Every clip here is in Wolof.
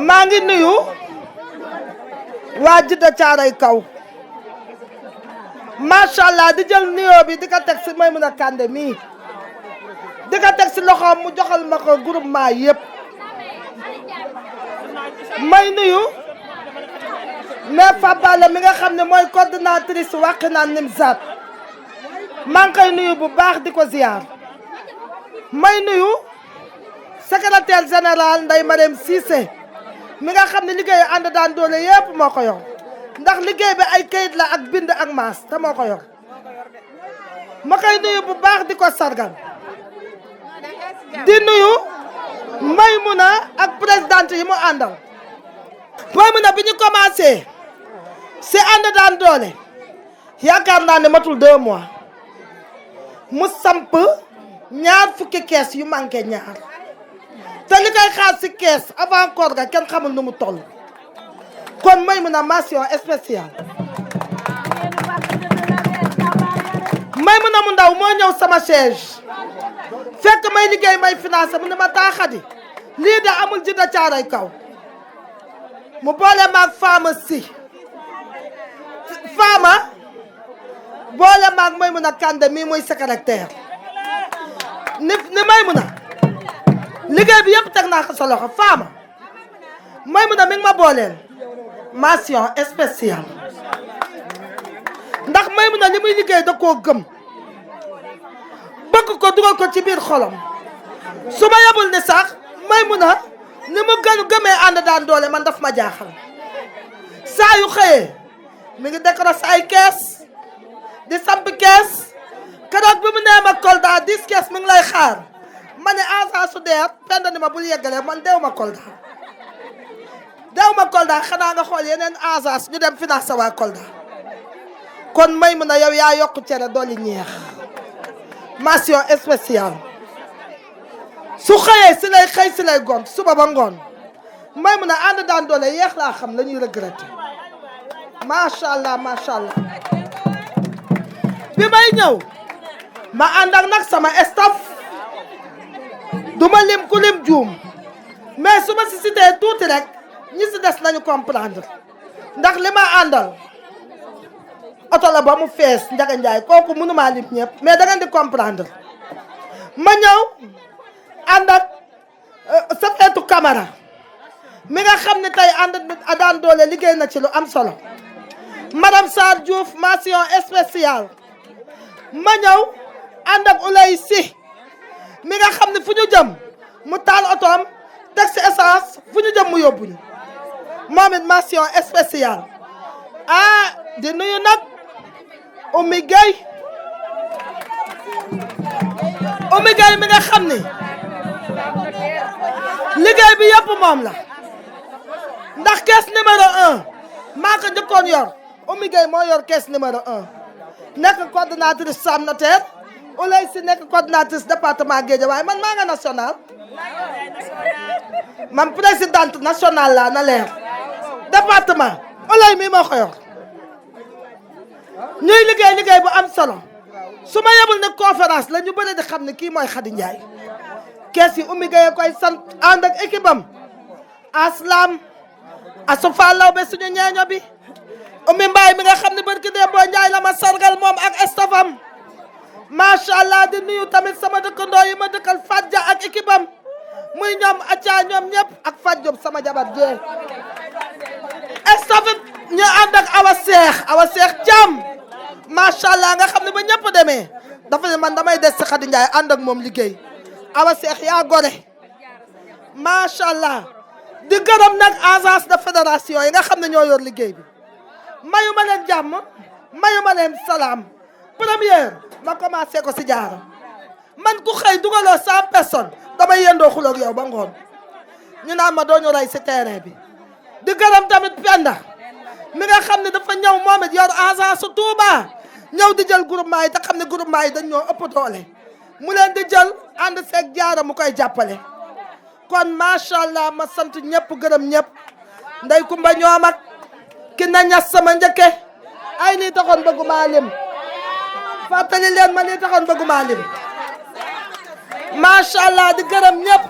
maa ngi nuyu waa Jidda Caaroy Kaw macha allah di jël nuyoo bi di ko teg si Maimouna Kandé mii di ko teg si loxoom mu joxal ma ko groupement yëpp may nuyu mais Fabala mi nga xam ne mooy coordinatrice Wakhinane Nimzatt maa ngi koy nuyu bu baax di ko ziar may nuyu secrétaire général Ndeye Marème Cissé mi nga xam ne liggéeyu ànd daan doole yëpp moo ko yor ndax liggéey bi ay kayit la ak bind ak maas te moo ko yor ma koy nuyu bu baax di ko sargal di nuyu Maimouna ak présidente yi mu àndal Maimouna bi ñu commencé si ànd daan doole yaakaar naa ne matul 2 mois mu samp ñaar fukki kees yu manqué ñaar te li koy xaar si kees avant koor ga kenn xamul nu mu toll kon Maimouna mention spéciale Maimouna mu ndaw moo ñëw sama siège fekk may liggéey may financé mu ne ma taaxadi lii de amul Jidda Caaroy Kaw mu boole maag Fama si Fama boole maag Maimouna Kandé mii muy secrétaire ni Maimouna liggéey bi yëpp teg naa ko sa loxo Fama Maimouna mi ngi ma booleel mention spéciale ndax Maimouna li muy liggéey da koo gëm bëgg ko dugal ko ci biir xolam su ma yebul ni sax Maimouna ni mu gëmee ànd daan doole man daf ma jaaxal saa yu xëyee mi ngi décoré ay kees di samp kees keroog bi mu nee ma Kolda 10 kees mi ngi lay xaar ma ne agent su deer penda ni ma bul yeggalee man dew ma Kolda xanaa nga xool yeneen agence ñu dem financé waa Kolda kon Maimouna yow yaa yokku cere dooli ñeex mention spéciale su xëyee si lay xëy si lay gont suba ba ngoon Maimouna ànd daan doole yeex laa xam la ñuy regretté macha allah macha allah bi may ñëw ma ànd ak nag sama staff du ma lim ku lim juum mais su ma si cité tuuti rek ñi si des nañu comprendre ndax li ma àndal oto la ba mu fees Njaga Njaay kooku mënumaa lim ñëpp mais da ngeen di comprendre ma ñëw ànd ak Safeetu Camara mi nga xam ne tey ànd daan doole liggéey na ci lu am solo madame Sarr Diouf mention spéciale ma ñëw ànd ak Ulay Si mi nga xam ne fu ñu jëm mu taal otoom teg si essence fu ñu jëm mu yóbbuñu moom it mention spéciale di nuyu nag Oumy Gueye mi nga xam ni liggéey bi yëpp moom la ndax caisse numéro 1 maa ko njëkkoon yor Oumy Gueye moo yor caisse numéro 1 nekk coordonnatrice Sam Notaire Oulay Si nekk coordonnatrice département Guédiawaye man maa nga national man présidente nationale la na leer département Oulay mii moo ko yor ñuy liggéey bu am solo su ma yebul ne conférence la ñu bëri di xam ne kii mooy Khady Ndiaye kees yi Oumy Gueye koy sant ànd ak équipe am Aslam Asufa Law be suñu ñeeño bi Oumy Mbaye mi nga xam ne barki Dembo Ndiaye la ma sargal moom ak estafam macha allah di nuyu tamit sama dëkkandoo yi ma dëkkal Fadja ak équipe am muy ñoom Atia ñoom ñëpp ak Fadja sama jabar jee estafet ñu ànd ak Awa Seex Thiam macha allah nga xam ne ba ñëpp demee dafa ne man damay des si Khady Ndiaye ànd ak moom liggéey Awa Seex yaa gore macha allah di gërëm nag agence de fédération yi nga xam ne ñoo yor liggéey bi mayu ma leen jàmm mayu ma leen salaam première ma commencé ko si jaara man ku xëy dugaloo 100 personnes damay yendoo xuloog yow ba ngoon ñu naan ma doo ñu rey si terrain bi di gërëm tamit Penda mi nga xam ne dafa ñëw moom it yor agence su Touba ñëw di jël groupement yi te xam ne groupement yi dañ ñoo ëpp doole mu leen di jël ànd seeg jaara mu koy jàppale kon macha allah ma sant ñëpp gërëm ñëpp nday kumba ñoom ak ki na ñas sama njëkke ay lii taxoon bëgguma lim fàttali leen ma lii taxoon bëgguma lim macha allah di gërëm ñëpp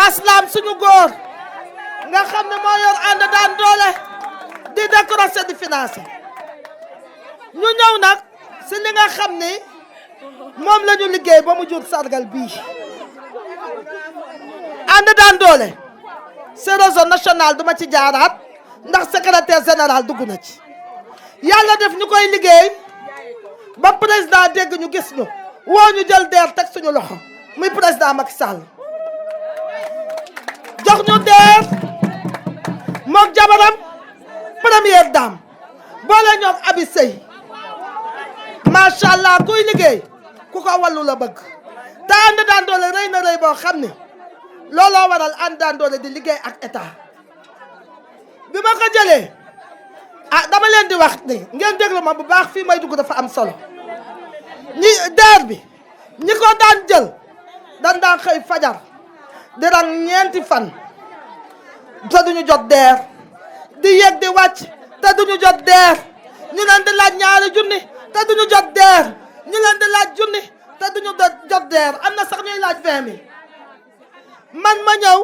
aslam suñu góor nga xam ne moo yor ànd daan doole di décrocher di financer ñu ñëw nag si li nga xam ni moom la ñu liggéey ba mu jur sargal bii ànd daan doole si réseau national duma ci jaaraat ndax secrétaire général dugg na ci yàlla def ñu koy liggéey ba président dégg ñu gis ñu woo ñu jël DER teg suñu loxo muy président Macky Sall jox ñu DER mook jabaram première dame boole ñoom Abi Sey macha allah kuy liggéey ku ko wallu la bëgg te ànd daan doole rëy na rëy boo xam ne looloo waral ànd daan doole di liggéey ak état bi ma ko jëlee dama leen di wax ni ngeen déglu ma bu baax fii may dugg dafa am solo ñi DER bi ñi ko daan jël dan daan xëy fajar di rang ñeenti fan te duñu jot DER di yéeg di wàcc te duñu jot DER ñu leen di laaj ñaari junni te duñu jot DER ñu leen di laaj junni te duñu jot DER am na sax ñuy laaj 20 000 man ma ñëw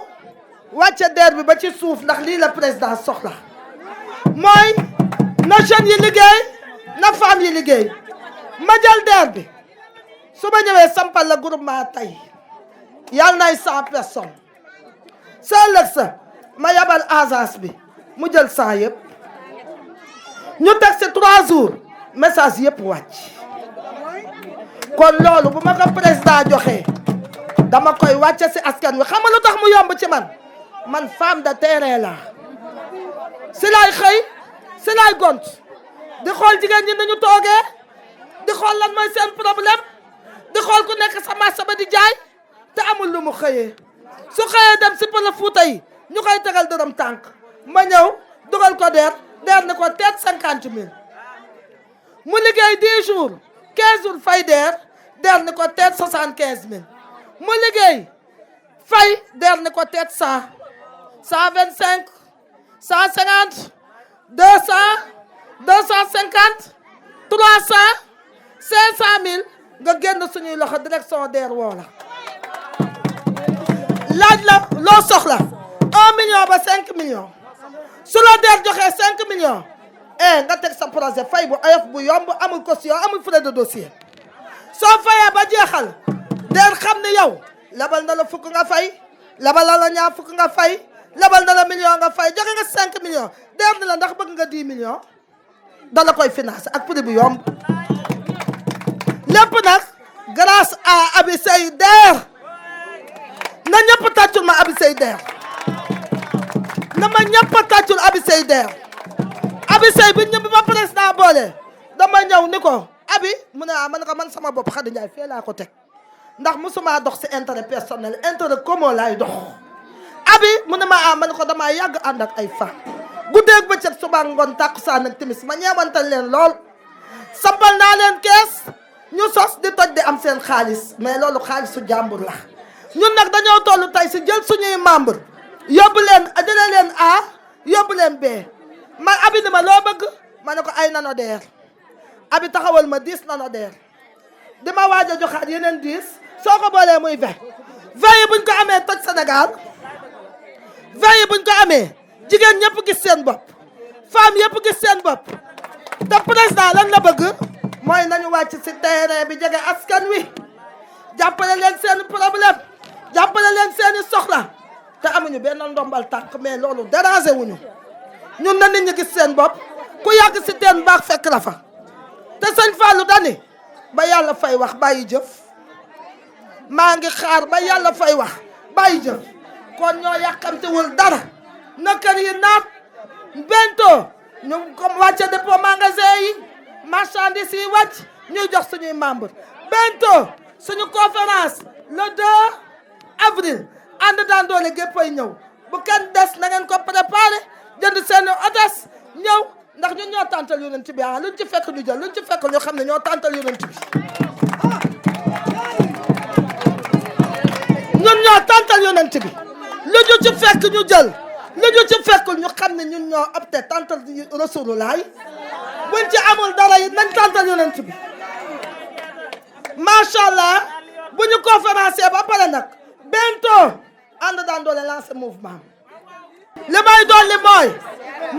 wàcce DER bi ba ci suuf ndax lii la président soxla mooy na jeunes yi liggéey na femmes yi liggéey ma jël DER bi su ma ñëwee sampal la groupement tey yàlla nay 100 personnes sa ëllëg sa ma yabal agence bi mu jël 100 yëpp ñu teg si 3 jours message yëpp wàcc kon loolu bu ma ko président joxee dama koy wàcce si askan wi xam nga lu tax mu yomb ci man femme de terrain la si laay xëy si laay gont di xool jigéen ñi nañu toogee di xool lan mooy seen problème di xool ku nekk sa marché ba di jaay te amul lu mu xëyee su xëyee dem si Pël Fuuta yi ñu koy tegal dërëm tànk ma ñëw dugal ko DER ne ko teet 50 000 mu liggéey 10 jours 15 jours fay DER ne ko teet 75 000 mu liggéey fay DER ne ko teet 100 125 150 200 250 300 500 000 nga génn suñuy loxo direction DER woo la laaj la loo soxla 1 million ba 5 millions su la DER joxee 5 millions nga teg sa projet fay bu oyof bu yomb amul caution amul frais de dossier soo fayee ba jeexal DER xam ne yow lebal na la fukk nga fay lebal na la ñaar fukk nga fay lebal na la million nga fay joxe nga 5 millions DER ni la ndax bëgg nga 10 millions dala koy financer ak prix bu yomb lépp nag grâce à Abi Sey DER na ñëpp tàccul ma Abi Sey DER na ma ñëpp tàccul Abi Sey DER Abi Sey bi ñëpp ma président boole dama ñëw ni ko Abi mu ne man ko man sama bopp Khady Ndiaye fee laa ko teg ndax musuma dox si intérêt personnel intérêt commun laay dox Abi mu ne ma man ko damaa yàgg ànd ak ay fan guddeeg bëccëg suba ngoon tàkkusaan ak timis ma ñeewantal leen lool sampal naa leen kees ñu sos di toj di am seen xaalis mais loolu xaalisu jàmbur la ñun nag dañoo toll tey si jël suñuy membre yóbbu leen jële leen A yóbbu leen B man Abi ni ma loo bëgg ma ne ko ay nano DER Abi taxawal ma 10 nano DER di ma waaj a joxaat yeneen 10 soo ko boolee muy 20 yi buñ ko amee toj Sénégal 20 yi buñ ko amee jigéen ñëpp gis seen bopp femme yëpp gis seen bopp te président lan la bëgg mooy nañu wàcc si terrain bi jege askan wi jàppale leen seen problème jàppale leen seeni soxla te amuñu benn ndombal tànk mais loolu déranger wuñu ñun na nit ñi gis seen bopp ku yàgg si teen baax fekk la fa te sëñ Fallou dani ba yàlla fay wax bàyyi jëf maa ngi xaar ba yàlla fay wax bàyyi jëf kon ñoo yàkkamtewul dara na kër yi naat bento ñu comme wàcce dépôt magasin yi marchandise yi wàcc ñuy jox suñuy membre bento suñu conférence le 2 avril ànd daan doole géppay ñëw bu kenn des na ngeen ko préparé jënd seen hôtesse ñëw ndax ñun ñoo tàntal yonent bi luñ ci fekk ñu jël luñ ci fekk ñu xam ne ñoo tàntal yonent bi ñun ñoo tàntal yonent bi lu ñu ci fekk ñu jël lu ñu ci fekkul ñu xam ne ñun ñoo opté tàntal Rasulullah buñ ci amul dara yi nañ tàntal yonent bi macha allah bu ñu conférencier ba pare nag bientôt ànd daan doole lancer mouvement li may dolli mooy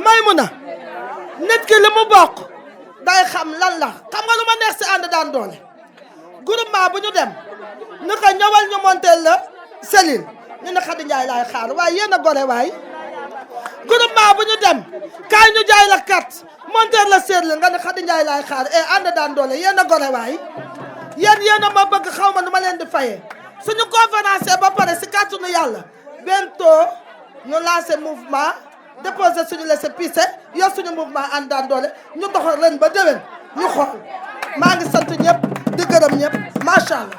Maymuna nit ki li mu bokk day xam lan la xam nga lu ma neex si ànd daan doole groupement bu ñu dem ni ko ñëwal ñu montel la Céline ñu ne Khady Ndiaye laay xaar waaye yéen a gore waay groupement bu ñu dem kaay ñu jaay la carte monter la Céline nga ne Khady Ndiaye laay xaar ànd daan doole yéen a gore waay yéen a ma bëgg xaw ma nu ma leen di fayee suñu conférence ba pare si kàttanu yàlla bientôt ñu lancé mouvement déposé suñu récépissé yor suñu mouvement ànd daan doole ñu doxal ren ba déwén ñu xool maa ngi sant ñëpp di gërëm ñëpp macha allah.